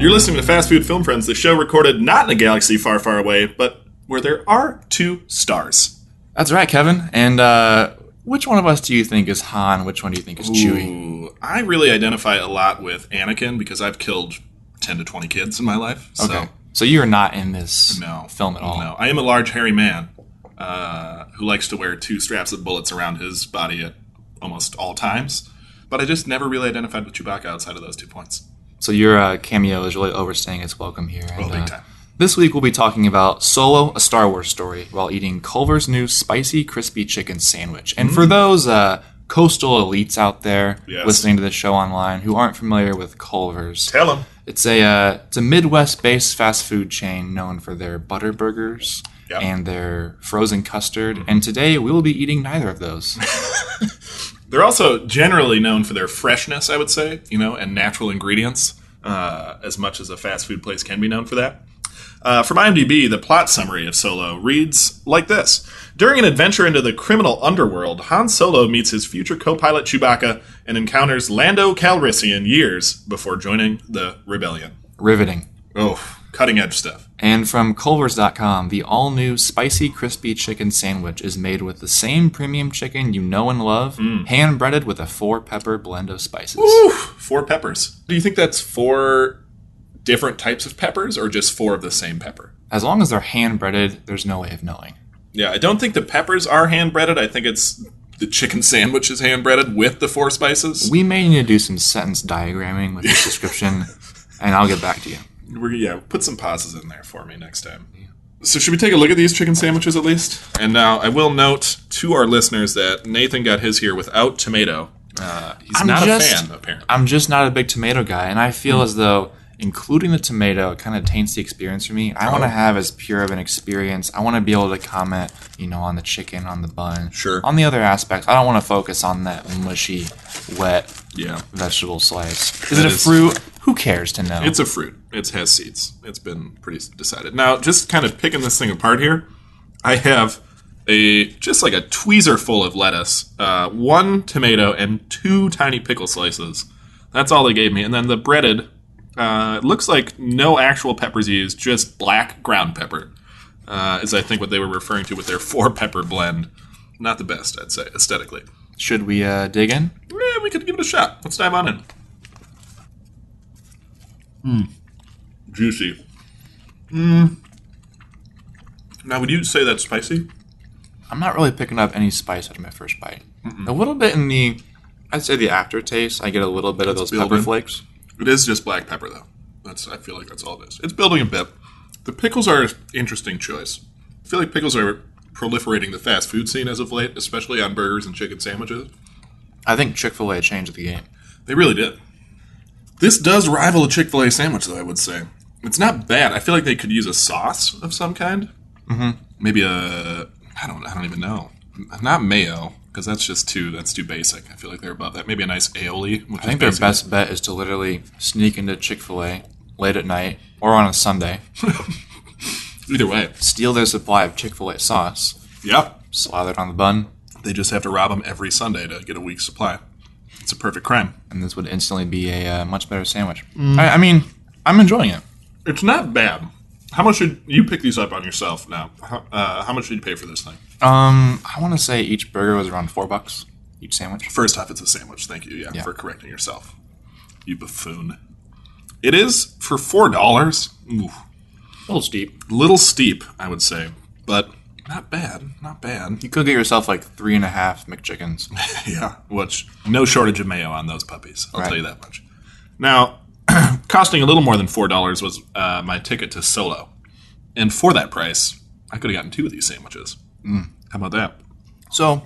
You're listening to Fast Food Film Friends, the show recorded not in a galaxy far, far away, but where there are two stars. That's right, Kevin. And which one of us do you think is Han? Which one do you think is Chewie? I really identify a lot with Anakin because I've killed 10 to 20 kids in my life. Okay. So you're not in this No. film at all? No. I am a large, hairy man who likes to wear 2 straps of bullets around his body at almost all times. But I just never really identified with Chewbacca outside of those 2 points. So your cameo is really overstaying its welcome here. Oh, big time. This week we'll be talking about Solo, a Star Wars story, while eating Culver's new spicy, crispy chicken sandwich. And for those coastal elites out there listening to this show online who aren't familiar with Culver's, Tell them. It's a Midwest-based fast food chain known for their butter burgers and their frozen custard. And today we will be eating neither of those. They're also generally known for their freshness, I would say, and natural ingredients, as much as a fast food place can be known for that. From IMDb, the plot summary of Solo reads like this. During an adventure into the criminal underworld, Han Solo meets his future co-pilot Chewbacca and encounters Lando Calrissian years before joining the rebellion. Riveting. Oh, cutting-edge stuff. And from Culvers.com, the all-new spicy, crispy chicken sandwich is made with the same premium chicken you know and love, hand-breaded with a 4-pepper blend of spices. Ooh, 4 peppers. Do you think that's 4 different types of peppers or just 4 of the same pepper? As long as they're hand-breaded, there's no way of knowing. Yeah, I don't think the peppers are hand-breaded. I think it's the chicken sandwich is hand-breaded with the 4 spices. We may need to do some sentence diagramming with this description, and I'll get back to you. Put some pauses in there for me next time. So should we take a look at these chicken sandwiches at least? And now I will note to our listeners that Nathan got his here without tomato. He's not a fan, apparently. I'm just not a big tomato guy, and I feel as though including the tomato kind of taints the experience for me. I want to have as pure of an experience. I want to be able to comment, on the chicken, on the bun. Sure. On the other aspects. I don't want to focus on that mushy, wet vegetable slice. Is it a fruit? Who cares to know? It's a fruit. It has seeds. It's been pretty decided. Now, just kind of picking this thing apart here, I have just like a tweezer full of lettuce, 1 tomato, and 2 tiny pickle slices. That's all they gave me. And then the breaded, it looks like no actual peppers used, just black ground pepper, is I think what they were referring to with their 4-pepper blend. Not the best, I'd say, aesthetically. Should we dig in? Yeah, we could give it a shot. Let's dive on in. Juicy. Now, would you say that's spicy? I'm not really picking up any spice out of my first bite. A little bit in I'd say the aftertaste. I get a little bit of those pepper flakes. It is just black pepper, though. I feel like that's all it is. It's building a bit. The pickles are an interesting choice. I feel like pickles are proliferating the fast food scene as of late, especially on burgers and chicken sandwiches. I think Chick-fil-A changed the game. They really did. This does rival a Chick-fil-A sandwich, though, I would say. It's not bad. I feel like they could use a sauce of some kind. Maybe I don't even know. Not mayo, because that's too basic. I feel like they're above that. Maybe a nice aioli. I think their best bet is to literally sneak into Chick-fil-A late at night or on a Sunday. Either way. Steal their supply of Chick-fil-A sauce. Yep. Slather it on the bun. They just have to rob them every Sunday to get a week's supply. It's a perfect crime. And this would instantly be a much better sandwich. I mean, I'm enjoying it. It's not bad. How much should you pick these up on yourself now? How much did you pay for this thing? I want to say each burger was around $4 each sandwich. First off, it's a sandwich. Thank you, for correcting yourself. You buffoon. It is for $4. Ooh. A little steep. Little steep, I would say, but not bad. Not bad. You could get yourself like 3.5 McChickens. Yeah, which no shortage of mayo on those puppies. I'll tell you that much. Now, costing a little more than $4 was my ticket to Solo. And for that price, I could have gotten 2 of these sandwiches. How about that? So,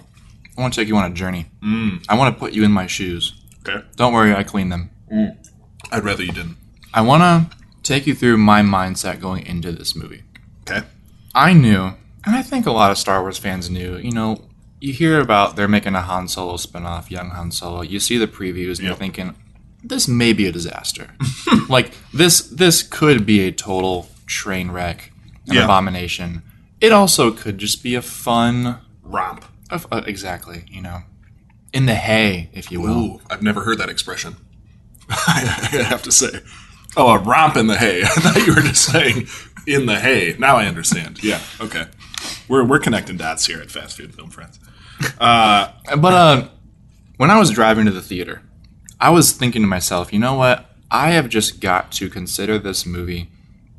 I want to take you on a journey. I want to put you in my shoes. Okay. Don't worry, I cleaned them. I'd rather you didn't. I want to take you through my mindset going into this movie. Okay. I knew, and I think a lot of Star Wars fans knew, you hear about they're making a Han Solo spinoff, young Han Solo. You see the previews and you're thinking, this may be a disaster. Like, this could be a total train wreck, an abomination. It also could just be a fun romp. Exactly, in the hay, if you will. Ooh, I've never heard that expression. I have to say. Oh, a romp in the hay. I thought you were just saying in the hay. Now I understand. Yeah, okay. We're connecting dots here at Fast Food Film Friends. But when I was driving to the theater, I was thinking to myself, you know what? I have just got to consider this movie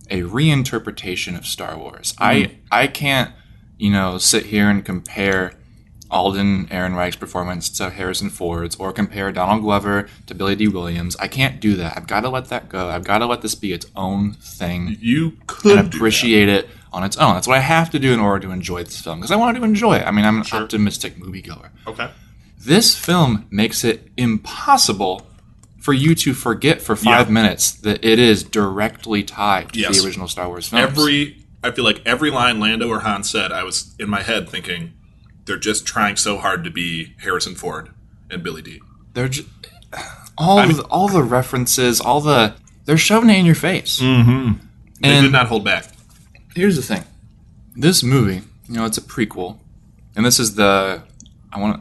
a reinterpretation of Star Wars. I can't, sit here and compare Alden Ehrenreich's performance to Harrison Ford's or compare Donald Glover to Billy D. Williams. I can't do that. I've got to let that go. I've got to let this be its own thing. You could and appreciate it on its own. That's what I have to do in order to enjoy this film, because I wanted to enjoy it. I mean, I'm an optimistic moviegoer. Okay. This film makes it impossible for you to forget for 5 minutes that it is directly tied to the original Star Wars films. I feel like every line Lando or Han said, I was in my head thinking, they're just trying so hard to be Harrison Ford and Billy D. They're just, all the references, they're shoving it in your face. Mm-hmm. They did not hold back. Here's the thing: this movie, it's a prequel, and this is I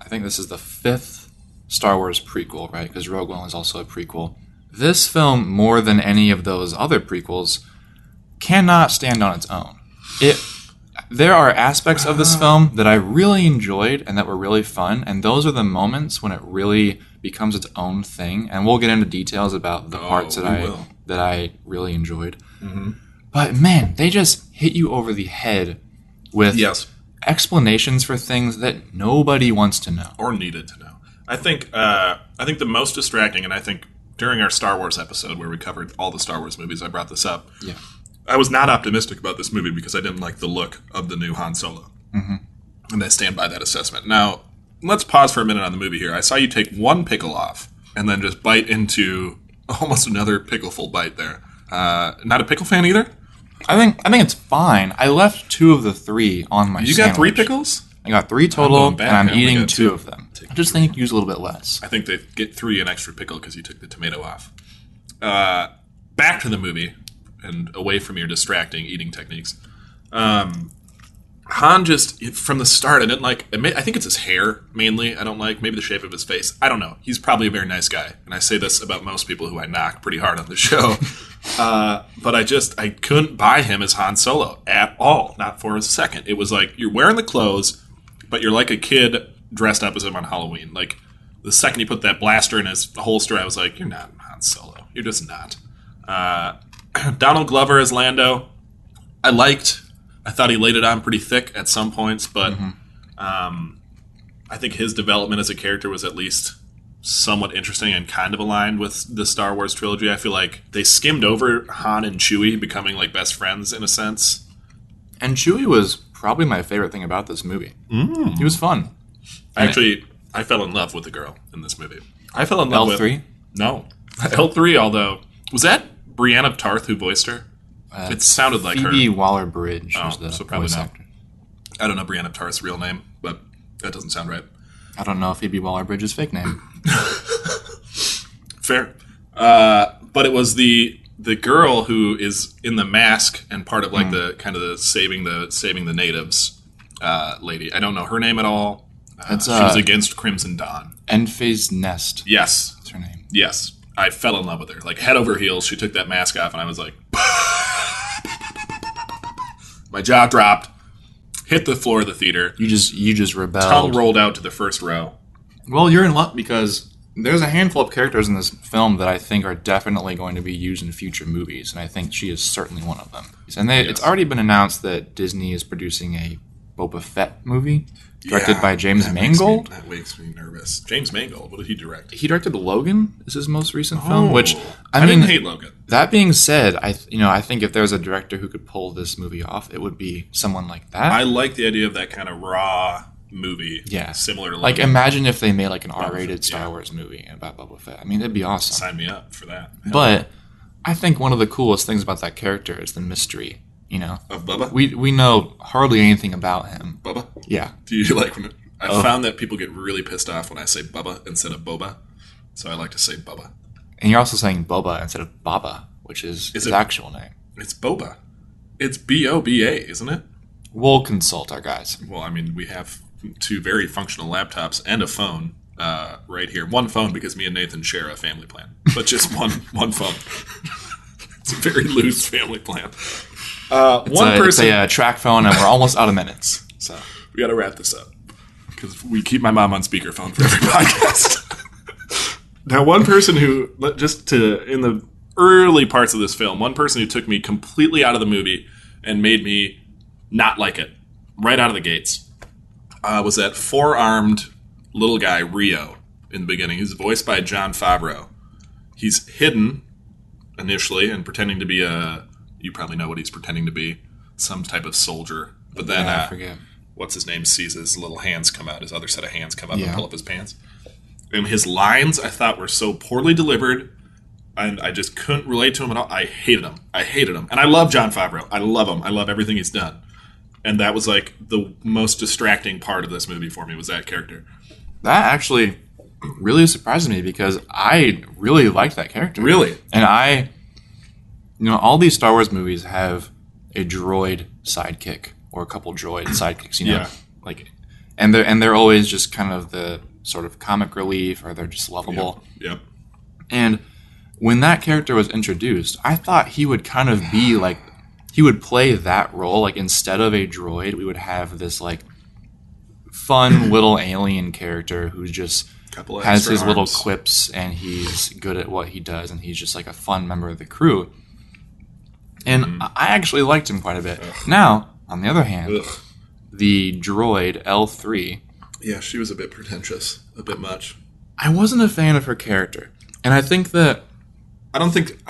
think this is the 5th Star Wars prequel, right? Because Rogue One is also a prequel. This film, more than any of those other prequels, cannot stand on its own. There are aspects of this film that I really enjoyed and that were really fun, and those are the moments when it really becomes its own thing. And we'll get into details about the parts that I really enjoyed. Mm-hmm. But man, they just hit you over the head with explanations for things that nobody wants to know or needed to know. I think the most distracting, and I think during our Star Wars episode where we covered all the Star Wars movies, I brought this up. Yeah. I was not optimistic about this movie because I didn't like the look of the new Han Solo. Mm-hmm. And I stand by that assessment. Now, let's pause for a minute on the movie here. I saw you take one pickle off and then just bite into almost another pickleful bite there. Not a pickle fan either? I think it's fine. I left 2 of the 3 on my sandwich. You got 3 pickles? I got 3 total, and I'm eating 2 of them. I just think use a little bit less. I think they get 3 an extra pickle because you took the tomato off. Back to the movie. And away from your distracting eating techniques. Han just, from the start, I didn't like, I think it's his hair, mainly, I don't like, maybe the shape of his face. I don't know. He's probably a very nice guy. And I say this about most people who I knock pretty hard on the show. But I couldn't buy him as Han Solo at all. Not for a second. It was like, you're wearing the clothes, but you're like a kid dressed up as him on Halloween. Like, the second you put that blaster in his holster, I was like, you're not Han Solo. You're just not. Donald Glover as Lando, I thought he laid it on pretty thick at some points, but I think his development as a character was at least somewhat interesting and kind of aligned with the Star Wars trilogy. I feel like they skimmed over Han and Chewie becoming like best friends in a sense. And Chewie was probably my favorite thing about this movie. He was fun. Actually, I fell in love with the girl in this movie. I fell in love L3? with... No. L3, although... Was that Brienne of Tarth who voiced her? It sounded like her. Phoebe Waller-Bridge was the probably voice not. actor. I don't know Brienne of Tarth's real name, but that doesn't sound right. I don't know Phoebe Waller-Bridge's fake name. Fair. But it was the girl who is in the mask and part of like the kind of the saving the natives lady. I don't know her name at all. She was against Crimson Dawn. Enfys Nest. Yes. That's her name. Yes. I fell in love with her. Like, head over heels, she took that mask off, and I was like... My jaw dropped, hit the floor of the theater. You just rebelled. Tongue rolled out to the first row. Well, you're in luck because there's a handful of characters in this film that I think are definitely going to be used in future movies, and I think she is certainly one of them. And it's already been announced that Disney is producing a Boba Fett movie. Directed by James Mangold. That makes me nervous. James Mangold, what did he direct? He directed Logan. Is his most recent film, which I didn't hate Logan. That being said, I think if there's a director who could pull this movie off, it would be someone like that. I like the idea of that kind of raw movie. Yeah, similar to Logan. Like imagine if they made like an R-rated Star Wars movie about Boba Fett. I mean, it'd be awesome. Sign me up for that. Hell. But I think one of the coolest things about that character is the mystery. Of Bubba. We know hardly anything about him. Bubba. Yeah. Do you like when? I found that people get really pissed off when I say Bubba instead of Boba, so I like to say Bubba. And you're also saying Boba instead of Baba, which is his actual name. It's Boba. It's B-O-B-A, isn't it? We'll consult our guys. Well, I mean, we have 2 very functional laptops and a phone right here. One phone because me and Nathan share a family plan, but just one phone. It's a very loose family plan. It's a track phone, and we're almost out of minutes. So we got to wrap this up because we keep my mom on speakerphone for every podcast. Now, one person who, in the early parts of this film, one person who took me completely out of the movie and made me not like it right out of the gates was that four-armed little guy, Rio, in the beginning. He's voiced by Jon Favreau. He's hidden initially and pretending to be you probably know what he's pretending to be, some type of soldier. But then, I forget. What's his name sees his little hands come out, his other set of hands come up and pull up his pants. And his lines, I thought, were so poorly delivered, and I just couldn't relate to him at all. I hated him. And I love Jon Favreau. I love him. I love everything he's done. And that was like the most distracting part of this movie for me, was that character. That actually really surprised me because I really liked that character. Really? And all these Star Wars movies have a droid sidekick or a couple droid sidekicks, and they're always just kind of the sort of comic relief, or they're just lovable. Yep. And when that character was introduced, I thought he would kind of be like, he would play that role. Like, instead of a droid, we would have this like fun little alien character who just has his little quips, and he's good at what he does, and he's just like a fun member of the crew. And I actually liked him quite a bit. Ugh. Now, on the other hand, the droid L3. Yeah, she was a bit pretentious, a bit much. I wasn't a fan of her character, and I think that I don't think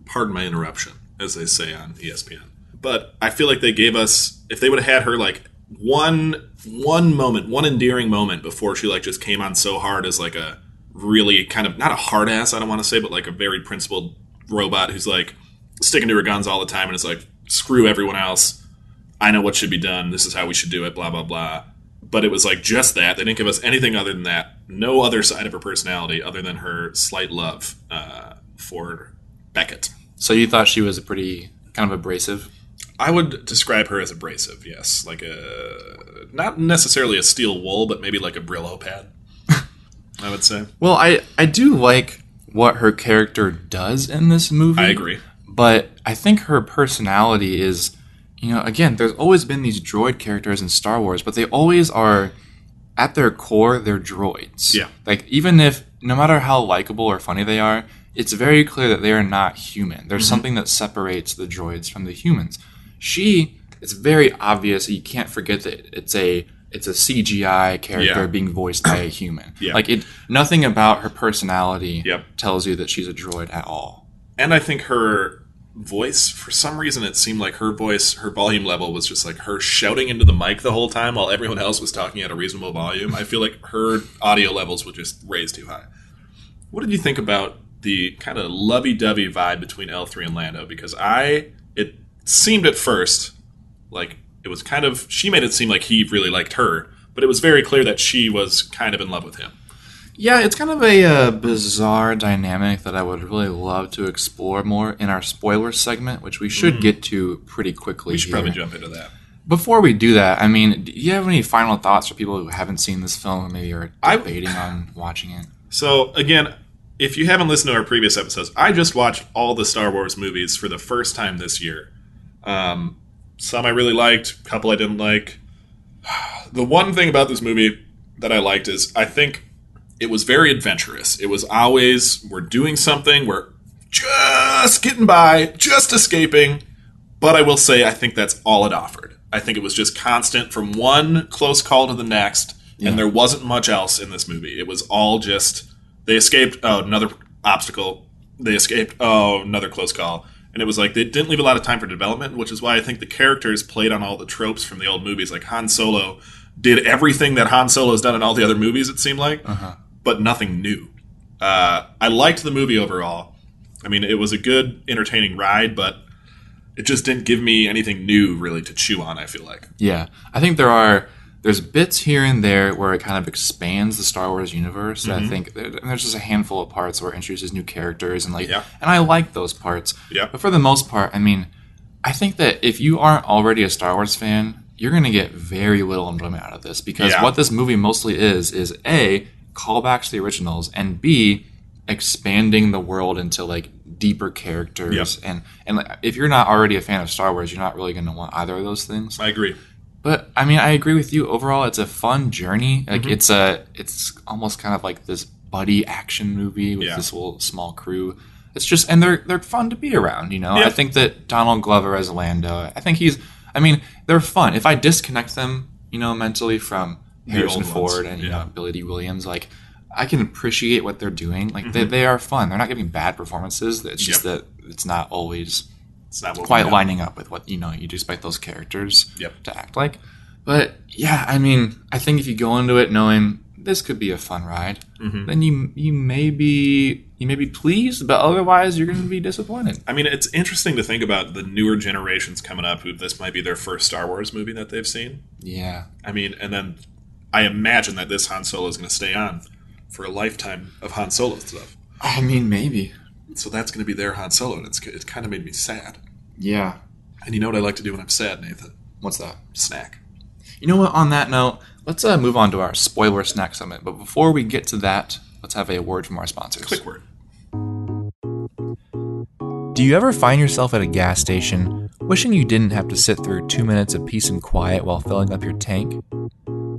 pardon my interruption, as they say on ESPN. But I feel like they gave us, if they would have had her like one moment, one endearing moment before she like just came on so hard as like a really kind of, not a hard ass, I don't want to say, but like a very principled robot who's like sticking to her guns all the time and is like, screw everyone else. I know what should be done. This is how we should do it, blah, blah, blah. But it was like just that. They didn't give us anything other than that. No other side of her personality other than her slight love for Beckett. So you thought she was a pretty kind of abrasive? I would describe her as abrasive, yes. Like not necessarily a steel wool, but maybe like a Brillo pad, I would say. Well, I do like what her character does in this movie. I agree. But I think her personality is, again, there's always been these droid characters in Star Wars, but they always are, at their core, they're droids. Yeah. Like, even if, no matter how likable or funny they are, it's very clear that they are not human. There's something that separates the droids from the humans. It's very obvious. You can't forget that it's a CGI character being voiced by a human. Yeah. Like, nothing about her personality tells you that she's a droid at all. And I think her voice, for some reason, it seemed like her voice, her volume level was just like her shouting into the mic the whole time while everyone else was talking at a reasonable volume. I feel like her audio levels would just raise too high. What did you think about the kind of lovey-dovey vibe between L3 and Lando? Because it seemed at first like it was kind of, she made it seem like he really liked her, but it was very clear that she was kind of in love with him. Yeah, it's kind of a bizarre dynamic that I would really love to explore more in our spoiler segment, which we should get to pretty quickly. We should probably jump into that. Before we do that, I mean, do you have any final thoughts for people who haven't seen this film or maybe are debating on watching it? So, again, if you haven't listened to our previous episodes, I just watched all the Star Wars movies for the first time this year. Some I really liked, a couple I didn't like. The one thing about this movie that I liked is I think it was very adventurous. It was always, we're doing something, we're just getting by, just escaping. But I will say, I think that's all it offered. I think it was just constant from one close call to the next, and there wasn't much else in this movie. It was all just, they escaped, another obstacle. They escaped, another close call. And it was like, they didn't leave a lot of time for development, which is why I think the characters played on all the tropes from the old movies. Like Han Solo did everything that Han Solo's done in all the other movies, it seemed like, but nothing new. I liked the movie overall. I mean, it was a good, entertaining ride, but it just didn't give me anything new, really, to chew on, I feel like. Yeah. I think there's bits here and there where it kind of expands the Star Wars universe. I think there's just a handful of parts where it introduces new characters, and and I like those parts. Yeah. But for the most part, I mean, I think that if you aren't already a Star Wars fan, you're going to get very little enjoyment out of this, because what this movie mostly is A, callbacks to the originals, and B, expanding the world into like deeper characters. And like, if you're not already a fan of Star Wars, you're not really going to want either of those things. I agree. But I mean, I agree with you. Overall, it's a fun journey. Like it's almost kind of like this buddy action movie with this little small crew. It's just, and they're fun to be around, you know? Yeah. I think that Donald Glover as Lando, they're fun. If I disconnect them, you know, mentally from Harrison Ford and, you know, Billy D. Williams, like, I can appreciate what they're doing. Like, they are fun. They're not giving bad performances. It's just that it's not always quite lining up with what, you know, you'd expect those characters to act like. But, yeah, I mean, I think if you go into it knowing this could be a fun ride, then you may be pleased, but otherwise you're going to be disappointed. I mean, it's interesting to think about the newer generations coming up who this might be their first Star Wars movie that they've seen. Yeah. I mean, and then I imagine that this Han Solo is going to stay on for a lifetime of Han Solo stuff. I mean, maybe. So that's going to be their Han Solo, and it kind of made me sad. Yeah. And you know what I like to do when I'm sad, Nathan? What's that? Snack. You know what? On that note, let's move on to our spoiler snack segment. But before we get to that, let's have a word from our sponsors. Quick word. Do you ever find yourself at a gas station wishing you didn't have to sit through 2 minutes of peace and quiet while filling up your tank?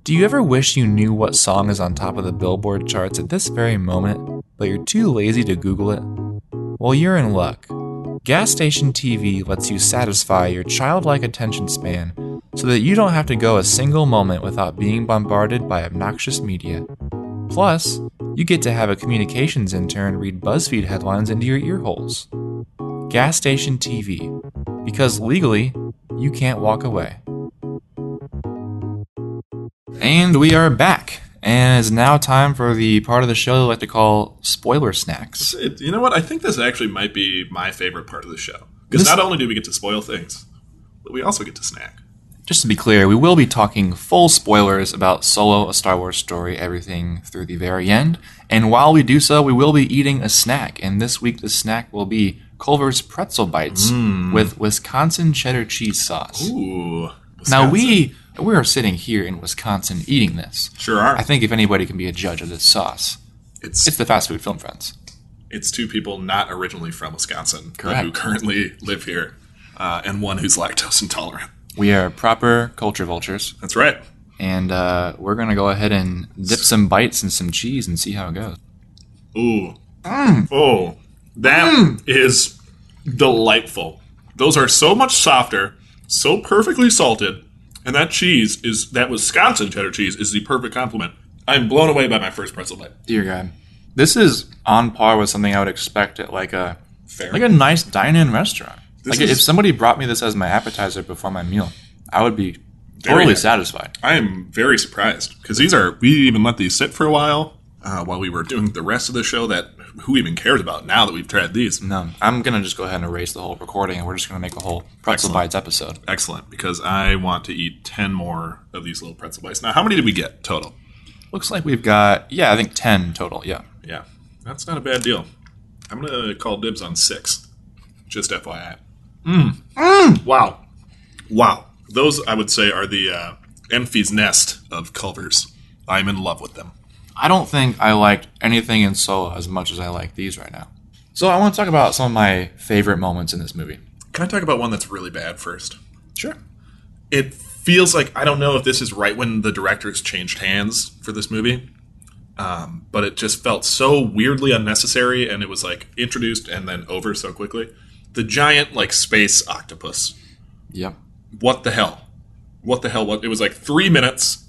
Do you ever wish you knew what song is on top of the Billboard charts at this very moment, but you're too lazy to Google it? Well, you're in luck. Gas Station TV lets you satisfy your childlike attention span so that you don't have to go a single moment without being bombarded by obnoxious media. Plus, you get to have a communications intern read BuzzFeed headlines into your ear holes. Gas Station TV, because legally, you can't walk away. And we are back, and it's now time for the part of the show I like to call spoiler snacks. You know what? I think this actually might be my favorite part of the show. Because not only do we get to spoil things, but we also get to snack. Just to be clear, we will be talking full spoilers about Solo, A Star Wars Story, everything through the very end. And while we do so, we will be eating a snack. And this week, the snack will be Culver's Pretzel Bites with Wisconsin cheddar cheese sauce. Ooh. Wisconsin. Now, we are sitting here in Wisconsin eating this. Sure are. I think if anybody can be a judge of this sauce, it's the Fast Food Film Friends. It's two people not originally from Wisconsin, correct, but who currently live here, and one who's lactose intolerant. We are proper culture vultures. That's right. And we're going to go ahead and dip some bites in some cheese and see how it goes. Ooh. Oh, that is delightful. Those are so much softer, so perfectly salted, and that Wisconsin cheddar cheese is the perfect complement. I'm blown away by my first pretzel bite. Dear God. This is on par with something I would expect at like a nice dine-in restaurant. If somebody brought me this as my appetizer before my meal, I would be totally satisfied. I am very surprised because we even let these sit for a while we were doing the rest of the show. That who even cares about now that we've tried these? No, I'm gonna just go ahead and erase the whole recording, and we're just gonna make a whole pretzel bites episode. Excellent, because I want to eat 10 more of these little pretzel bites. Now, how many did we get total? Looks like we've got I think 10 total. Yeah, that's not a bad deal. I'm gonna call dibs on 6. Just FYI. Wow. Those, I would say, are the Enfys Nest of Culvers. I'm in love with them. I don't think I liked anything in Solo as much as I like these right now. So I want to talk about some of my favorite moments in this movie. Can I talk about one that's really bad first? Sure. It feels like, I don't know if this is right when the directors changed hands for this movie, but it just felt so weirdly unnecessary, and it was like introduced and then over so quickly. The giant, like, space octopus. Yep. What the hell? It was like 3 minutes,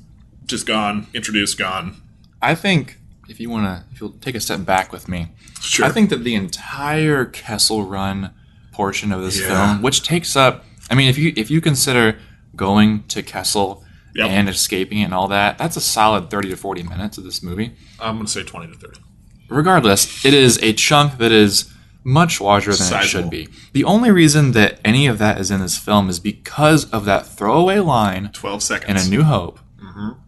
just gone, introduced, gone. I think, if you'll take a step back with me, sure. I think that the entire Kessel Run portion of this film, which takes up, I mean, if you consider going to Kessel and escaping it and all that, that's a solid 30 to 40 minutes of this movie. I'm going to say 20 to 30. Regardless, it is a chunk that is much larger than it should be. The only reason that any of that is in this film is because of that throwaway line 12 seconds in A New Hope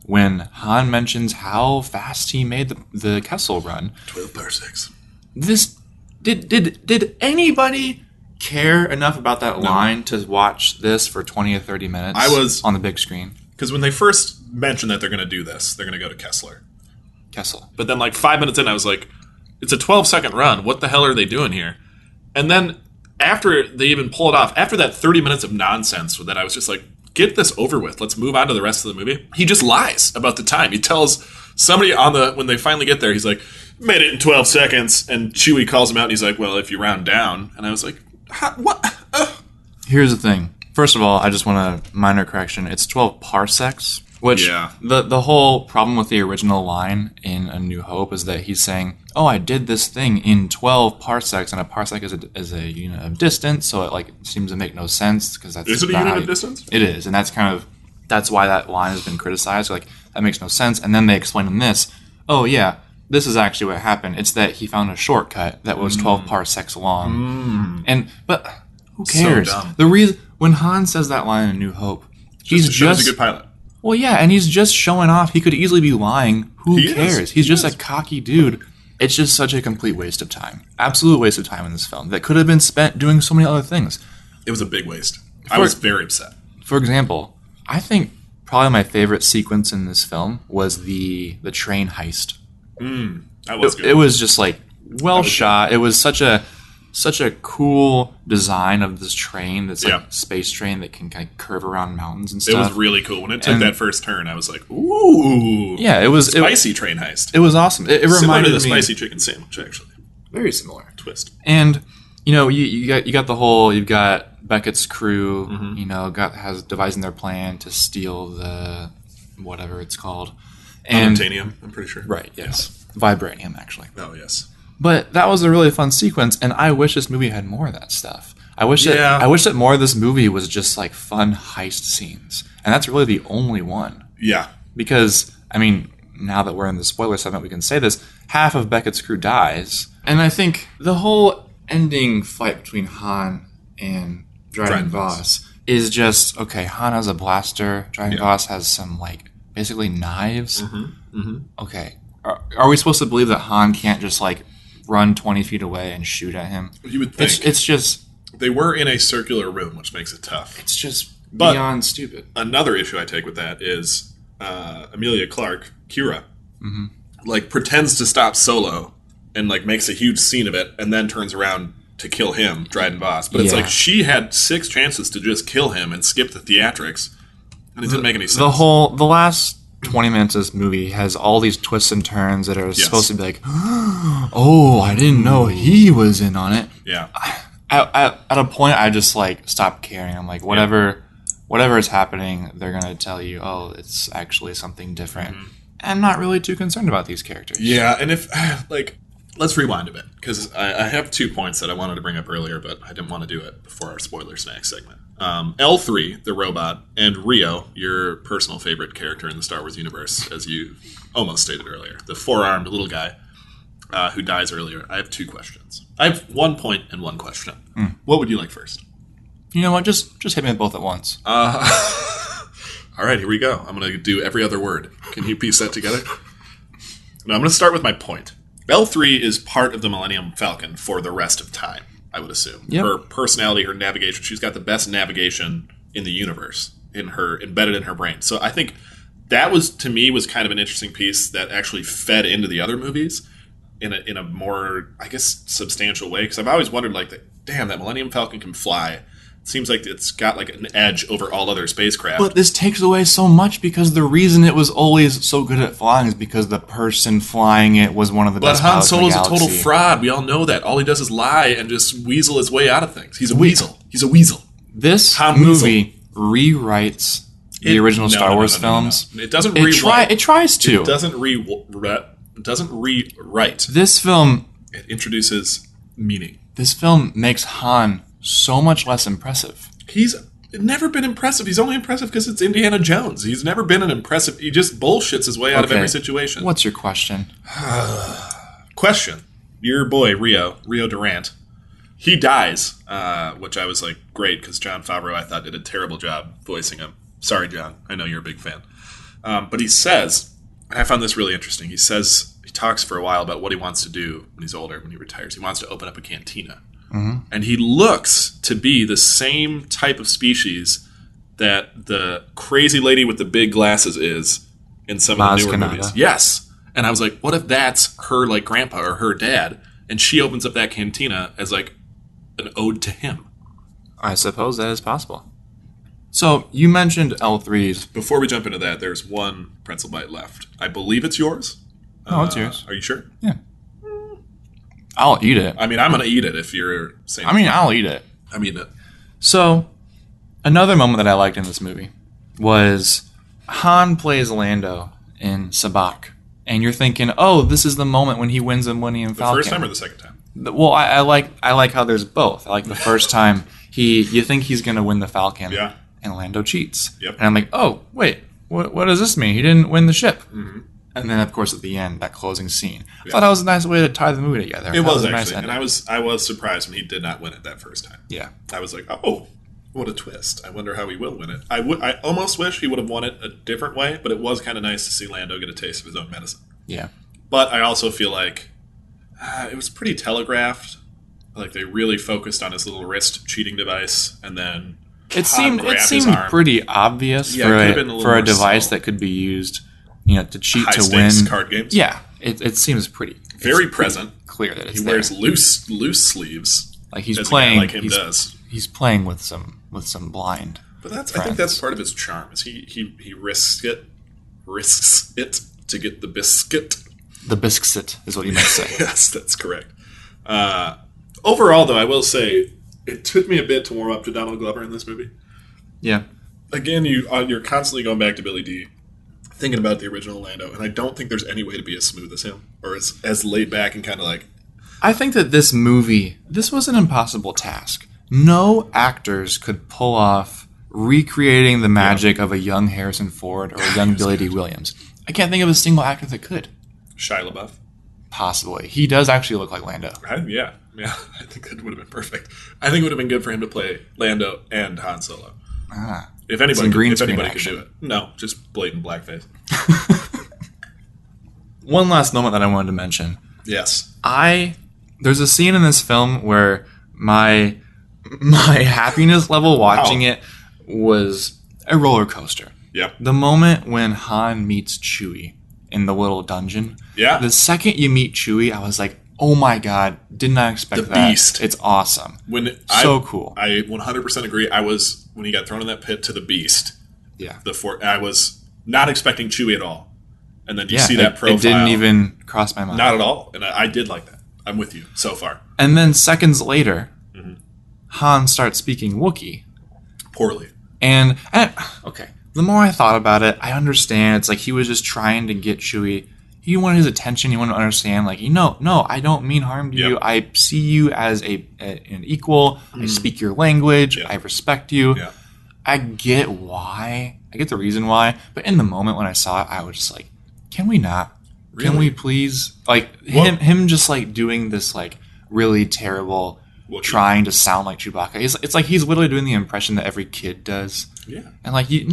when Han mentions how fast he made the Kessel Run. 12 parsecs. This did anybody care enough about that line to watch this for 20 or 30 minutes? I was on the big screen. Because when they first mentioned that they're going to do this, they're going to go to Kessel. But then like 5 minutes in, I was like, it's a 12-second run. What the hell are they doing here? And then after they even pull it off, after that 30 minutes of nonsense that I was just like, get this over with. Let's move on to the rest of the movie. He just lies about the time. He tells somebody when they finally get there, he's like, made it in 12 seconds. And Chewie calls him out and he's like, well, if you round down. And I was like, what? Here's the thing. First of all, I just want a minor correction. It's 12 parsecs, which the whole problem with the original line in A New Hope is that he's saying, oh, I did this thing in 12 parsecs, and a parsec is a unit of distance, so it seems to make no sense. Is it a unit of distance? It is, and that's why that line has been criticized. That makes no sense. And then they explain in this, oh yeah, this is actually what happened. It's that he found a shortcut that was 12 parsecs long. But who cares? So dumb. The reason when Han says that line in A New Hope, he's just a good pilot. Well, yeah, and he's just showing off. He could easily be lying. Who cares? He's just a cocky dude. It's just such a complete waste of time. Absolute waste of time in this film that could have been spent doing so many other things. It was a big waste. I was very upset. For example, I think probably my favorite sequence in this film was the train heist. That was good. It was just well shot. Good. It was such a cool design of this train that's a space train that can kind of curve around mountains and stuff. It was really cool. When it took that first turn, I was like, ooh. Yeah, it was... Spicy train heist. It was awesome. It reminded me... the spicy chicken sandwich, actually. Very similar. Twist. And, you got the whole... You've got Beckett's crew, has devising their plan to steal the... whatever it's called. And Vibranium, I'm pretty sure. Right, yes. Yeah. Vibranium, actually. Oh, yes. But that was a really fun sequence, and I wish this movie had more of that stuff. I wish that more of this movie was just fun heist scenes, and that's really the only one. Yeah, because now that we're in the spoiler segment, we can say this: half of Beckett's crew dies, and I think the whole ending fight between Han and Dryden Voss is just okay. Han has a blaster. Dryden Voss has some basically knives. Okay, are we supposed to believe that Han can't just run 20 feet away and shoot at him? You would think. It's just... They were in a circular room, which makes it tough. It's just beyond stupid. Another issue I take with that is Emilia Clarke, Kira, pretends to stop Solo and makes a huge scene of it and then turns around to kill him, Dryden Voss. But it's she had 6 chances to just kill him and skip the theatrics, and it didn't make any sense. The last 20 minutes of this movie has all these twists and turns that are supposed to be oh, I didn't know he was in on it. Yeah. At a point, I just stopped caring. I'm whatever is happening, they're gonna tell you, oh, it's actually something different. I'm not really too concerned about these characters. Yeah, and if let's rewind a bit because I have 2 points that I wanted to bring up earlier, but I didn't want to do it before our spoiler snack segment. L3, the robot, and Rio, your personal favorite character in the Star Wars universe, as you almost stated earlier, the 4-armed little guy who dies earlier. I have 2 questions. I have 1 point and 1 question. What would you like first? You know what? Just hit me both at once. All right, here we go. I'm going to do every other word. Can you piece that together? Now, I'm going to start with my point. L3 is part of the Millennium Falcon for the rest of time, I would assume. Yep. Her personality, her navigation, she's got the best navigation in the universe embedded in her brain. So I think that to me was kind of an interesting piece that actually fed into the other movies in a more, I guess, substantial way. Because I've always wondered, damn, that Millennium Falcon can fly. It seems like it's got an edge over all other spacecraft. But this takes away so much because the reason it was always so good at flying is because the person flying it was one of the best pilots in the galaxy. But Han Solo's a total fraud. We all know that. All he does is lie and just weasel his way out of things. He's a weasel. He's a weasle. This movie rewrites the original Star Wars films. No. It doesn't rewrite. It tries to. It doesn't rewrite. This film... It introduces meaning. This film makes Han so much less impressive. He's never been impressive. He's only impressive because it's Indiana Jones. He's never been an impressive... He just bullshits his way out of every situation. What's your question? Question. Your boy, Rio Durant, he dies, which I was great, because Jon Favreau, I thought, did a terrible job voicing him. Sorry, John. I know you're a big fan. But he says, and I found this really interesting, he talks for a while about what he wants to do when he's older, when he retires. He wants to open up a cantina. And he looks to be the same type of species that the crazy lady with the big glasses is in some of the newer movies. Yes. And I was like, what if that's her grandpa or her dad, and she opens up that cantina as an ode to him. I suppose that is possible. So, you mentioned L3s. Before we jump into that, there's one pretzel bite left. I believe it's yours. Oh, it's yours. Are you sure? Yeah. I'll eat it. I mean, I'm going to eat it if you're saying... I'll eat it. I'm eating it. So, another moment that I liked in this movie was Han plays Lando in Sabacc. And you're thinking, oh, this is the moment when he wins the Millennium Falcon. The first time or the second time? Well, I like how there's both. I like the first time you think he's going to win the Falcon. Yeah. And Lando cheats. Yep. And I'm like, oh, wait, what does this mean? He didn't win the ship. Mm-hmm. And then, of course, at the end, that closing scene. Yeah. I thought that was a nice way to tie the movie together. It was a actually. Nice and I was surprised when he did not win it that first time. Yeah. I was like, oh, what a twist. I wonder how he will win it. I almost wish he would have won it a different way, but it was kind of nice to see Lando get a taste of his own medicine. Yeah. But I also feel like it was pretty telegraphed. Like they really focused on his little wrist cheating device, and then it seemed pretty obvious for a device that could be used, to cheat to win card games. Yeah, it seems pretty very present. Clear that it's he wears loose sleeves, like he's playing like him does. He's playing with some blind. But I think that's part of his charm. Is he risks it to get the biscuit. The biscuit is what you meant to say. Yes, that's correct. Overall, though, I will say it took me a bit to warm up to Donald Glover in this movie. Yeah. Again, you're constantly going back to Billy D, thinking about the original Lando, and I don't think there's any way to be as smooth as him, or as laid back and kind of like... I think that this was an impossible task. No actors could pull off recreating the magic of a young Harrison Ford or a young Billy D. Williams. I can't think of a single actor that could. Shia LaBeouf? Possibly. He does actually look like Lando. Yeah. I think that would have been perfect. I think it would have been good for him to play Lando and Han Solo. If anybody could do it. No, just blatant blackface. One last moment that I wanted to mention. Yes. There's a scene in this film where my happiness level watching it was a roller coaster. Yep. The moment when Han meets Chewie in the little dungeon. Yeah. The second you meet Chewie, I was like, oh my god, did not expect that. The Beast. It's awesome. Cool. I 100% agree. When he got thrown in that pit to the Beast. Yeah. I was not expecting Chewie at all. And then you see that profile. It didn't even cross my mind. Not at all. And I did like that. I'm with you so far. And then seconds later, Han starts speaking Wookiee. Poorly. And okay, the more I thought about it, I understand. It's like he was just trying to get Chewie. He wanted his attention. He wanted to understand, like, no, I don't mean harm to you. I see you as an equal. I speak your language. I respect you. Yeah. I get why. I get the reason why. But in the moment when I saw it, I was just like, can we not? Really? Can we please? Like, him just, like, doing this, like, really terrible... Wookiee. Trying to sound like Chewbacca. It's like he's literally doing the impression that every kid does. Yeah. And like you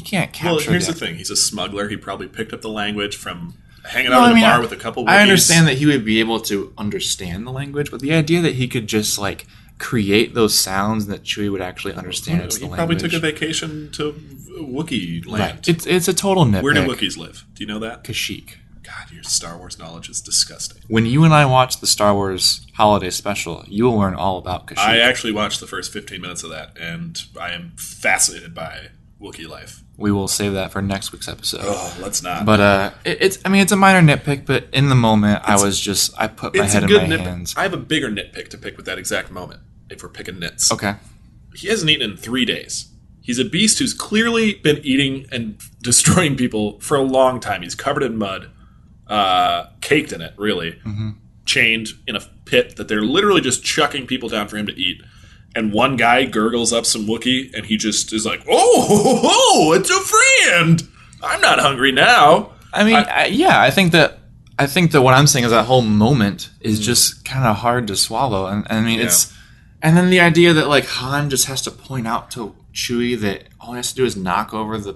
can't capture. Well, here's that. the thing: he's a smuggler. He probably picked up the language from hanging out at a bar with a couple. Wookiees. I understand that he would be able to understand the language, but the idea that he could just like create those sounds that Chewie would actually understand. It's the language. He probably took a vacation to Wookiee land. Right. It's a total nitpick. Where do Wookiees live? Do you know that? Kashyyyk. God, your Star Wars knowledge is disgusting. When you and I watch the Star Wars Holiday Special, you will learn all about Kashyyyk. I actually watched the first 15 minutes of that, and I am fascinated by Wookiee life. We will save that for next week's episode. Oh, let's not. But it's a minor nitpick, but in the moment, I put my head in my hands. I have a bigger nitpick to pick with that exact moment, if we're picking nits. Okay. He hasn't eaten in 3 days. He's a beast who's clearly been eating and destroying people for a long time. He's covered in mud. Caked in it, really. Mm-hmm. Chained in a pit that they're literally just chucking people down for him to eat. And one guy gurgles up some Wookiee, and he just is like, oh, it's a friend! I'm not hungry now. I mean, I think that what I'm saying is that whole moment is just kind of hard to swallow. And I mean, it's... And then the idea that, like, Han just has to point out to Chewie that all he has to do is knock over the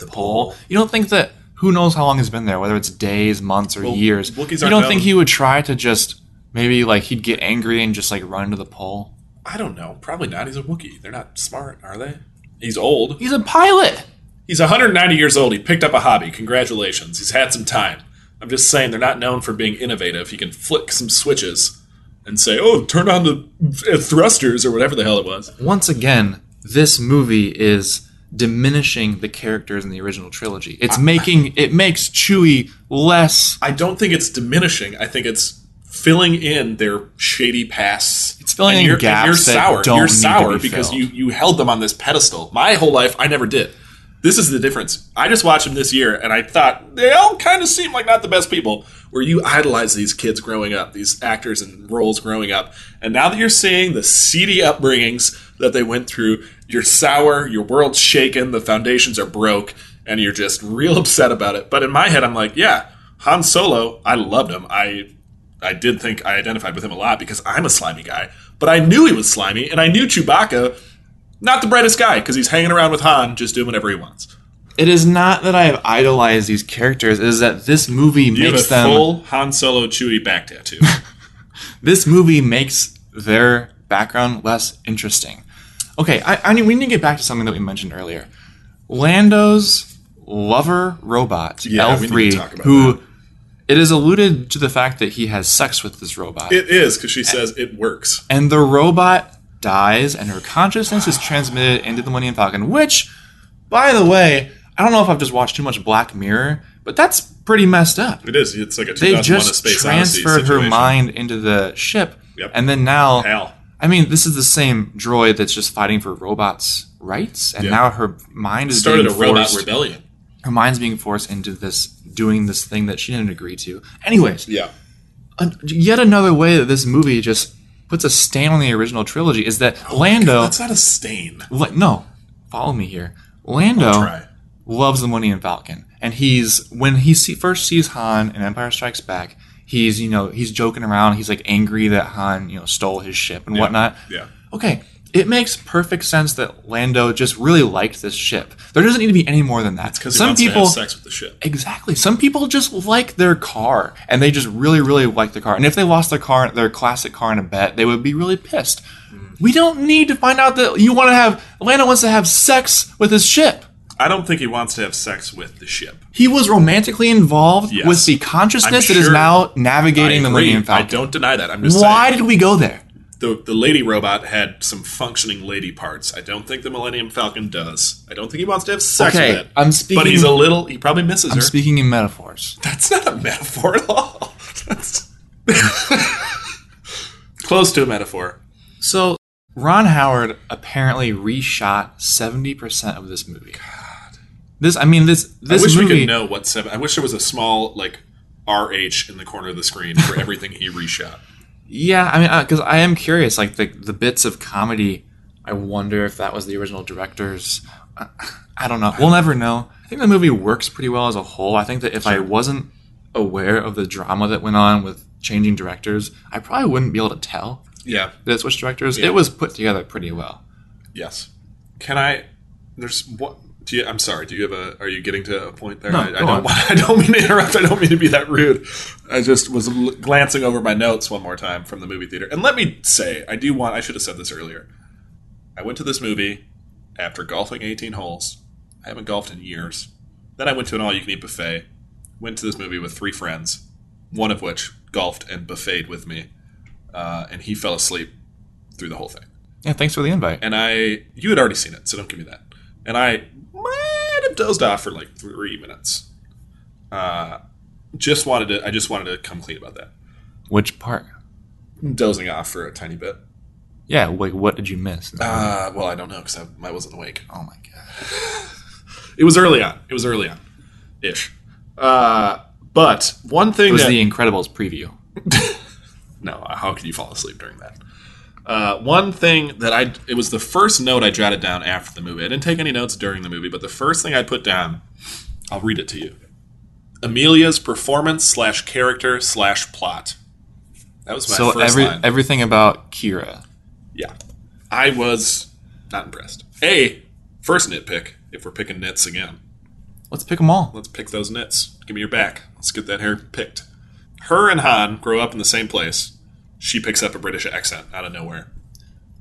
pole. You don't think that... Who knows how long he's been there, whether it's days, months, or years. Wookiees you don't think he would try to just, maybe like he'd get angry and just like run to the pole? I don't know. Probably not. He's a Wookiee. They're not smart, are they? He's old. He's a pilot. He's 190 years old. He picked up a hobby. Congratulations. He's had some time. I'm just saying they're not known for being innovative. He can flick some switches. and say, "Oh, turn on the thrusters" or whatever the hell it was. Once again, this movie is diminishing the characters in the original trilogy. It makes Chewie less. I don't think it's diminishing. I think it's filling in their shady pasts. It's filling in gaps that don't You're need sour to be because filled. you held them on this pedestal. My whole life, I never did. This is the difference. I just watched them this year, and I thought they all kind of seem like not the best people. Where you idolize these kids growing up, these actors and roles growing up, and now that you're seeing the seedy upbringings that they went through, you're sour, your world's shaken, the foundations are broke, and you're just real upset about it. But in my head, I'm like, yeah, Han Solo, I loved him. I did think I identified with him a lot because I'm a slimy guy. But I knew he was slimy, and I knew Chewbacca, not the brightest guy, because he's hanging around with Han, just doing whatever he wants. It is not that I have idolized these characters. It is that this movie makes them... You have a full Han Solo Chewie back tattoo. This movie makes their background less interesting. Okay, we need to get back to something that we mentioned earlier. Lando's lover robot, L3, who... It is alluded to the fact that he has sex with this robot. It is, because she says it works. And the robot dies, and her consciousness is transmitted into the Millennium Falcon, which, by the way, I don't know if I've just watched too much Black Mirror, but that's pretty messed up. It is. It's like a 2001 They just Space Odyssey transferred her situation. mind into the ship, Yep. and then now... Hell. I mean, this is the same droid that's just fighting for robots' rights, and now her mind is started being a robot forced... rebellion. Her mind's being forced into doing this thing that she didn't agree to. Anyways, Yeah. Yet another way that this movie just puts a stain on the original trilogy is that Lando... That's not a stain. No, follow me here. I'll Lando try. loves the Millennium Falcon, and when he first sees Han in Empire Strikes Back, he's joking around. He's like angry that Han stole his ship and whatnot. Yeah. Okay, it makes perfect sense that Lando just really liked this ship. There doesn't need to be any more than that. It's because he wants to have sex with the ship. Exactly. Some people just like their car, and they just really, really like the car. And if they lost their classic car in a bet, they would be really pissed. We don't need to find out that Lando wants to have sex with his ship. I don't think he wants to have sex with the ship. He was romantically involved with the consciousness that is now navigating the Millennium Falcon. I don't deny that. I'm just Why saying. did we go there? The lady robot had some functioning lady parts. I don't think the Millennium Falcon does. I don't think he wants to have sex with it. But he probably misses her. I'm speaking in metaphors. That's not a metaphor at all. That's close to a metaphor. So, Ron Howard apparently reshot 70% of this movie. God. This I wish movie, we could know what 7... I wish there was a small, RH in the corner of the screen for everything he reshot. Yeah, I mean, because I am curious, the bits of comedy, I wonder if that was the original director's. I don't know. We'll never know. I think the movie works pretty well as a whole. I think that if I wasn't aware of the drama that went on with changing directors, I probably wouldn't be able to tell that it switched directors. Yeah. It was put together pretty well. Yes. There's what... I'm sorry. Are you getting to a point there? No, I don't mean to interrupt. I don't mean to be that rude. I just was glancing over my notes one more time from the movie theater. And let me say, I should have said this earlier. I went to this movie after golfing 18 holes. I haven't golfed in years. Then I went to an all-you-can-eat buffet. Went to this movie with 3 friends, one of which golfed and buffeted with me. And he fell asleep through the whole thing. Yeah, thanks for the invite. And you had already seen it, so don't give me that. And I might have dozed off for 3 minutes. I just wanted to come clean about that. Which part? Dozing off for a tiny bit. Yeah, what did you miss? Well, I don't know because I wasn't awake. Oh my god! It was early on. Ish. But one thing it was the Incredibles preview. No, how could you fall asleep during that? One thing it was the first note I jotted down after the movie. I didn't take any notes during the movie, but the first thing I put down, I'll read it to you. Amelia's performance / character / plot. That was my first line. Everything about Kira. Yeah. I was not impressed. First nitpick, if we're picking nits again. Let's pick them all. Let's pick those nits. Give me your back. Let's get that hair picked. Her and Han grow up in the same place. She picks up a British accent out of nowhere.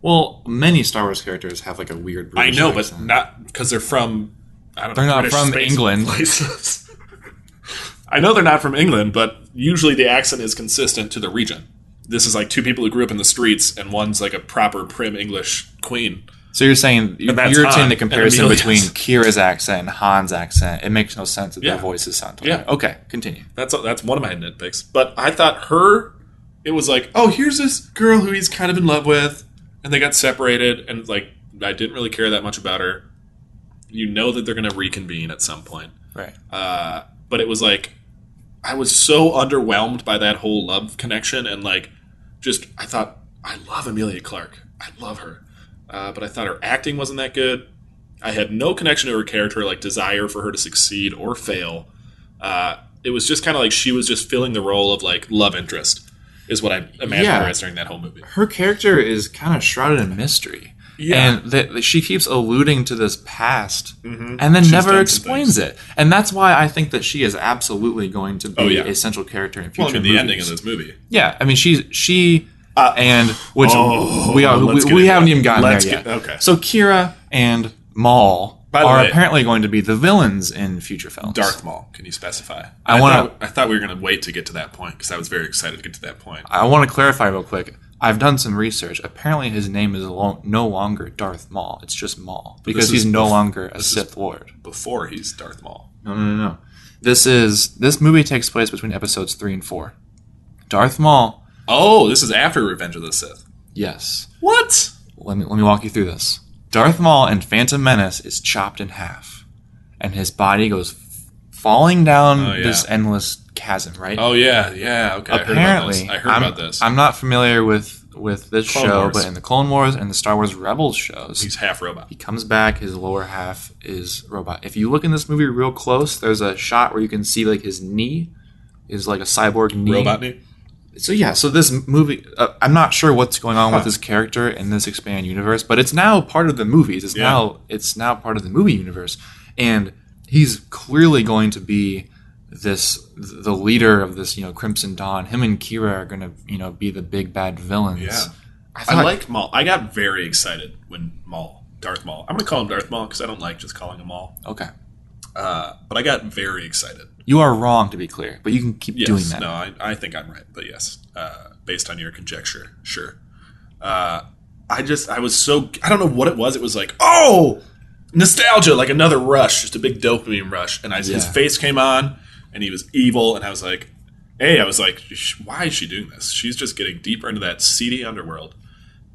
Well, many Star Wars characters have a weird British accent. But not because they're from, they're not British from England. I know they're not from England, but usually the accent is consistent to the region. this is like two people who grew up in the streets, and one's like a proper prim English queen. So you're saying you're saying the comparison Amelia's. between Kira's accent and Han's accent. It makes no sense that Yeah. their voices sound totally Yeah. different. Okay, continue. That's one of my nitpicks. But I thought it was like, oh, here's this girl who he's kind of in love with, and they got separated, and like I didn't really care that much about her. You know that they're going to reconvene at some point. Right. But it was like, I was so underwhelmed by that whole love connection, and like, I thought, I love Emilia Clarke. I love her. But I thought her acting wasn't that good. I had no connection to her character, like desire for her to succeed or fail. It was just kind of like she was just filling the role of like love interest, is what I imagined her as during that whole movie. Her character is kind of shrouded in mystery. Yeah. And that she keeps alluding to this past and then She's never done some explains it. And that's why I think that she is absolutely going to be yeah. a central character in future Well, I mean, the movies. ending of this movie. Yeah, I mean, she and which let's get we into haven't it. even gotten Let's there yet. okay. So Kira and Maul By the are way, apparently going to be the villains in future films. Darth Maul, can you specify? I thought we were going to wait to get to that point because I was very excited to get to that point. I want to clarify real quick. I've done some research. Apparently, his name is no longer Darth Maul. It's just Maul because he's no longer a Sith Lord. Before he's Darth Maul. No. This movie takes place between episodes 3 and 4. Darth Maul. Oh, this is after Revenge of the Sith. Yes. What? Let me walk you through this. Darth Maul in Phantom Menace is chopped in half, and his body goes falling down this endless chasm. Right? Oh yeah. Okay. Apparently, I heard about this. I'm not familiar with this Clone show, Wars. but in the Clone Wars and the Star Wars Rebels shows, He's half robot. he comes back. His lower half is robot. If you look in this movie real close, there's a shot where you can see like his knee is like a cyborg knee. Robot knee? So yeah, so this movie, I'm not sure what's going on with his character in this expanded universe, but it's now part of the movies. It's now part of the movie universe, and he's clearly going to be the leader of this, Crimson Dawn. Him and Kira are going to, be the big bad villains. Yeah. I I like Maul. I got very excited when Darth Maul. I'm going to call him Darth Maul because I don't like just calling him Maul. Okay. But I got very excited. You are wrong, to be clear, but you can keep doing that. No, I think I'm right, but yes, based on your conjecture, sure. I was so, I don't know what it was. It was like, oh, nostalgia, like another rush, just a big dopamine rush. And his face came on, and he was evil, and I was like, why is she doing this? She's just getting deeper into that seedy underworld.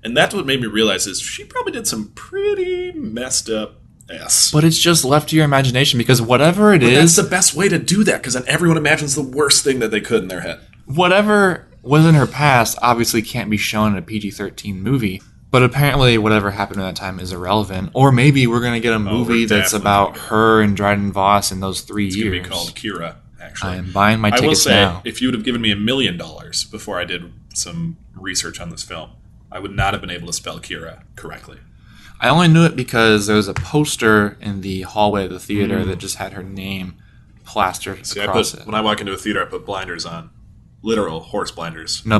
And that's what made me realize is she probably did some pretty messed up ass. But it's just left to your imagination because whatever it is, That's the best way to do that because then everyone imagines the worst thing that they could in their head. whatever was in her past obviously can't be shown in a PG-13 movie. But apparently whatever happened at that time is irrelevant. Or maybe we're going to get a movie that's about her and Dryden Voss in those 3 years. It's going to be called Kira, actually. I am buying my I will tickets say, now. if you would have given me $1 million before I did some research on this film, I would not have been able to spell Kira correctly. I only knew it because there was a poster in the hallway of the theater that just had her name plastered across it. When I walk into a theater, I put blinders on. Literal horse blinders. No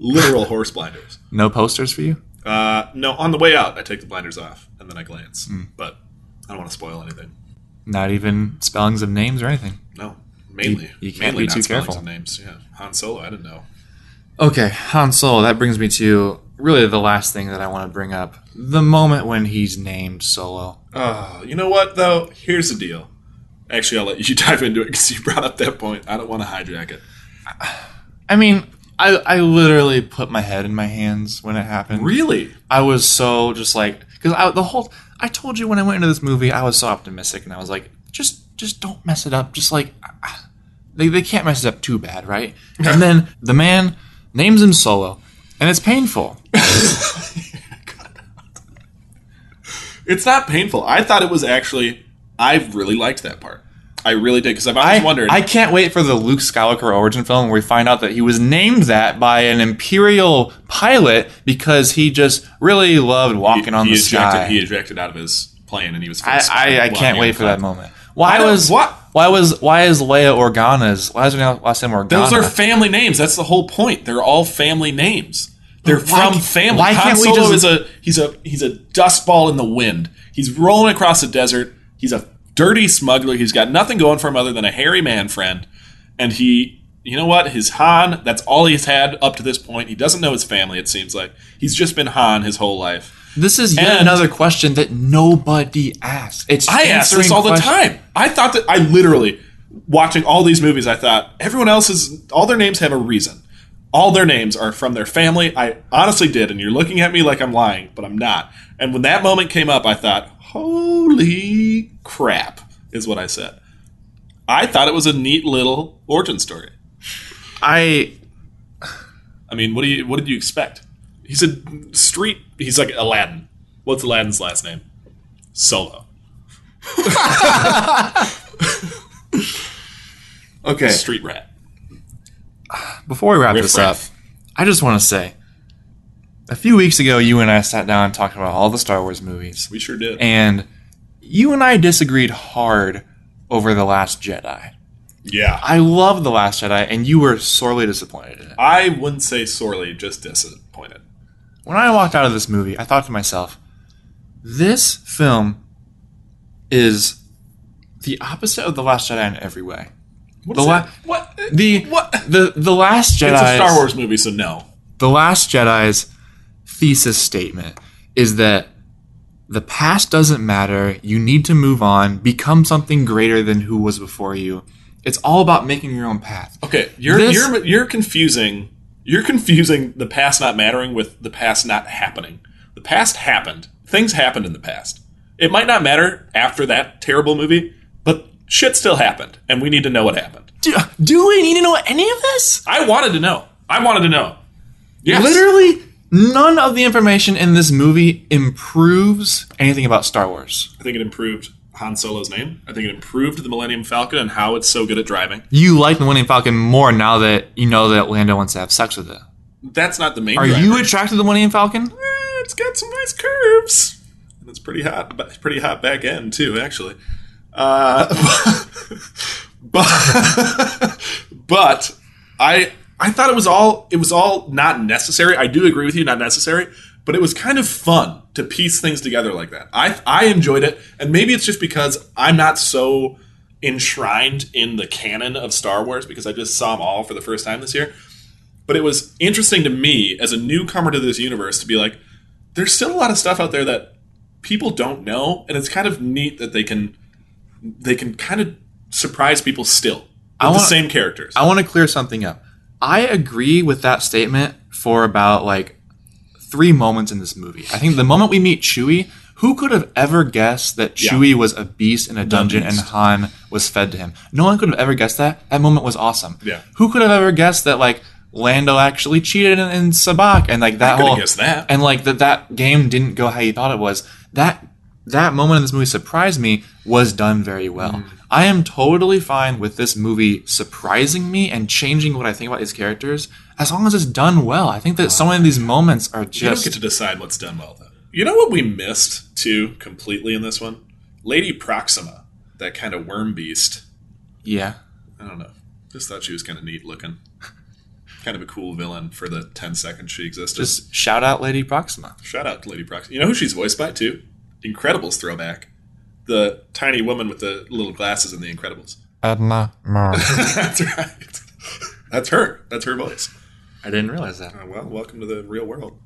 Literal horse blinders. No posters for you? No, on the way out, I take the blinders off, and then I glance. But I don't want to spoil anything. Not even spellings of names or anything. No, mainly. You can't mainly be too not spellings careful. of names. Yeah, Han Solo, I didn't know. Okay, Han Solo. That brings me to really the last thing that I want to bring up. The moment when he's named Solo. Oh, you know what, though? Here's the deal. Actually, I'll let you dive into it because you brought up that point. I don't want to hijack it. I mean, I literally put my head in my hands when it happened. Really? I was so just like... Because I told you when I went into this movie, I was so optimistic, and I was like, just don't mess it up. Just like... They can't mess it up too bad, right? And then the man names him Solo, and it's painful. It's not painful. I thought it was actually... I really liked that part. I really did, because I've always wondered... I can't wait for the Luke Skywalker origin film where we find out that he was named that by an Imperial pilot because he just really loved walking on the sky. He ejected out of his plane, and he was... I can't wait for that moment. Why is Leia Organa's... Why is her last name Organa? Those are family names. That's the whole point. They're all family names. They're from family. Why Han can't we Solo just... he's a dust ball in the wind. He's rolling across the desert. He's a dirty smuggler. He's got nothing going for him other than a hairy man friend, and he you know what? His Han, that's all he's had up to this point. He doesn't know his family, it seems like. He's just been Han his whole life. This is yet another question that nobody asks. I ask this all the time. I thought that, I literally, watching all these movies, I thought, everyone else's, all their names have a reason. All their names are from their family. I honestly did, and you're looking at me like I'm lying, but I'm not. And when that moment came up, I thought, holy crap, is what I said. I thought it was a neat little origin story. I mean, what did you expect? He's he's like Aladdin. What's Aladdin's last name? Solo. Okay. Street rat. Before we wrap this up, I just want to say, a few weeks ago, you and I sat down and talked about all the Star Wars movies. We sure did. And you and I disagreed hard over The Last Jedi. Yeah. I love The Last Jedi, and you were sorely disappointed in it. I wouldn't say sorely, just disappointed. When I walked out of this movie, I thought to myself, this film is the opposite of The Last Jedi in every way. What? The Last Jedi. It's a Star Wars movie, so no. The Last Jedi's thesis statement is that the past doesn't matter. You need to move on, become something greater than who was before you. It's all about making your own path. Okay, you're confusing. You're confusing the past not mattering with the past not happening. The past happened. Things happened in the past. It might not matter after that terrible movie, but shit still happened, and we need to know what happened. Do we need to know any of this? I wanted to know. Yes. Literally, none of the information in this movie improves anything about Star Wars. I think it improved Han Solo's name. I think it improved the Millennium Falcon and how it's so good at driving. You like the Millennium Falcon more now that you know that Lando wants to have sex with it. That's not the main Are driver. you attracted to the Millennium Falcon? It's got some nice curves. And it's pretty hot. Pretty hot back end, too, actually. But I thought it was all not necessary. I do agree with you, not necessary, but it was kind of fun to piece things together like that. I enjoyed it, and maybe it's just because I'm not so enshrined in the canon of Star Wars because I just saw them all for the first time this year. But it was interesting to me as a newcomer to this universe to be like, there's still a lot of stuff out there that people don't know, and it's kind of neat that they can kind of surprise people still with the same characters. I want to clear something up. I agree with that statement for about like 3 moments in this movie. I think the moment we meet Chewie, who could have ever guessed that Chewie was a beast in a dungeon and Han was fed to him? No one could have ever guessed that. That moment was awesome. Yeah. Who could have ever guessed that like Lando actually cheated in Sabacc and like that whole guess that. And like that game didn't go how you thought it was. That moment in this movie surprised me was done very well. I am totally fine with this movie surprising me and changing what I think about these characters as long as it's done well. I think that some of these moments are just... You don't get to decide what's done well, though. You know what we missed, too, completely in this one? Lady Proxima, that kind of worm beast. Yeah. I don't know. Just thought she was kind of neat looking. Kind of a cool villain for the 10 seconds she existed. Just shout out Lady Proxima. Shout out to Lady Proxima. You know who she's voiced by, too? Incredibles throwback. The tiny woman with the little glasses in The Incredibles. Edna Mode. That's right. That's her. That's her voice. I didn't realize that. Well, welcome to the real world.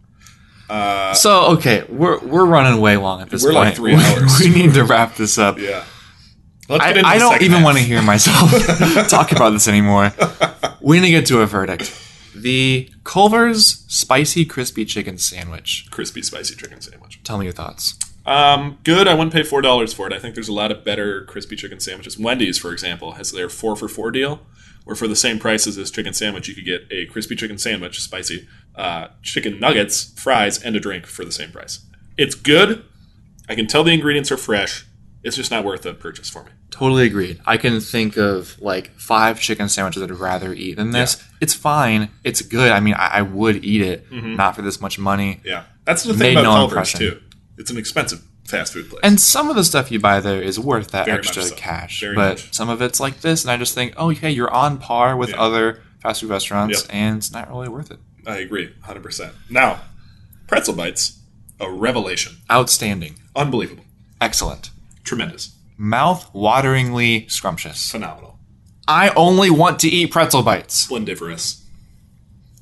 So, okay, we're running way long at this point. We're like 3 hours. We need to wrap this up. Yeah. I don't even want to hear myself talk about this anymore. We need to get to a verdict. The Culver's Spicy Crispy Chicken Sandwich. Crispy Spicy Chicken Sandwich. Tell me your thoughts. Good. I wouldn't pay $4 for it. I think there's a lot of better crispy chicken sandwiches. Wendy's, for example, has their 4 for $4 deal, where for the same price as this chicken sandwich, you could get a crispy chicken sandwich, spicy, chicken nuggets, fries, and a drink for the same price. It's good. I can tell the ingredients are fresh. It's just not worth the purchase for me. Totally agreed. I can think of like 5 chicken sandwiches I'd rather eat than this. Yeah. It's fine. It's good. I mean, I would eat it, not for this much money. Yeah. That's the thing about Culver's, too. It's an expensive fast food place. And some of the stuff you buy there is worth that Very extra so. cash. Very but much. Some of it's like this, and I just think, oh, yeah, you're on par with other fast food restaurants, and it's not really worth it. I agree, 100%. Now, pretzel bites, a revelation. Outstanding. Unbelievable. Excellent. Tremendous. Mouth-wateringly scrumptious. Phenomenal. I only want to eat pretzel bites. Splendiferous.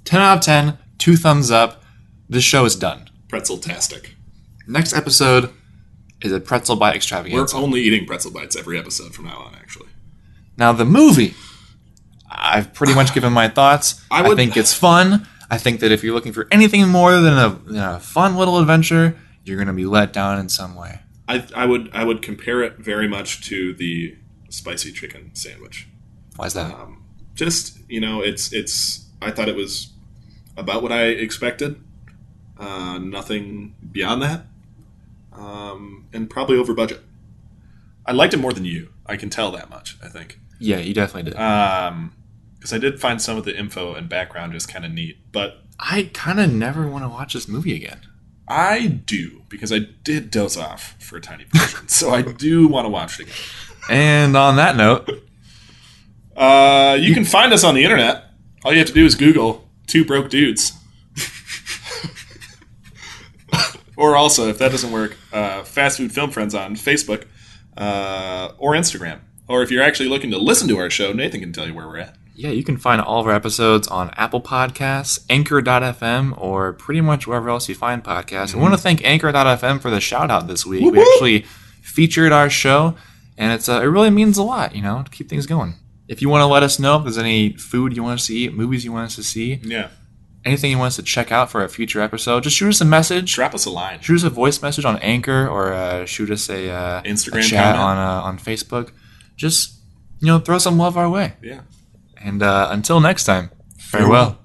10 out of 10, 2 thumbs up. This show is done. Pretzel-tastic. Next episode is a pretzel bite extravaganza. We're only eating pretzel bites every episode from now on, actually. Now, the movie, I've pretty much given my thoughts. I think it's fun. I think that if you're looking for anything more than a fun little adventure, you're going to be let down in some way. I would compare it very much to the spicy chicken sandwich. Why is that? Just, it's. I thought it was about what I expected. Nothing beyond that. And probably over budget. I liked it more than you. I can tell that much, I think. Yeah, you definitely did. Because I did find some of the info and background just kind of neat. But I kind of never want to watch this movie again. I do, because I did doze off for a tiny portion. So I do want to watch it again. And on that note... you can find us on the internet. All you have to do is Google Two Broke Dudes. Or also, if that doesn't work, Fast Food Film Friends on Facebook or Instagram. Or if you're actually looking to listen to our show, Nathan can tell you where we're at. Yeah, you can find all of our episodes on Apple Podcasts, Anchor.fm, or pretty much wherever else you find podcasts. Mm-hmm. I want to thank Anchor.fm for the shout-out this week. Woo-hoo! We actually featured our show, and it really means a lot, to keep things going. If you want to let us know if there's any food you want us to eat, movies you want us to see, anything you want us to check out for a future episode, just shoot us a message. Drop us a line. Shoot us a voice message on Anchor, or shoot us a Instagram chat comment on Facebook. Just, throw some love our way. Yeah. And until next time, farewell.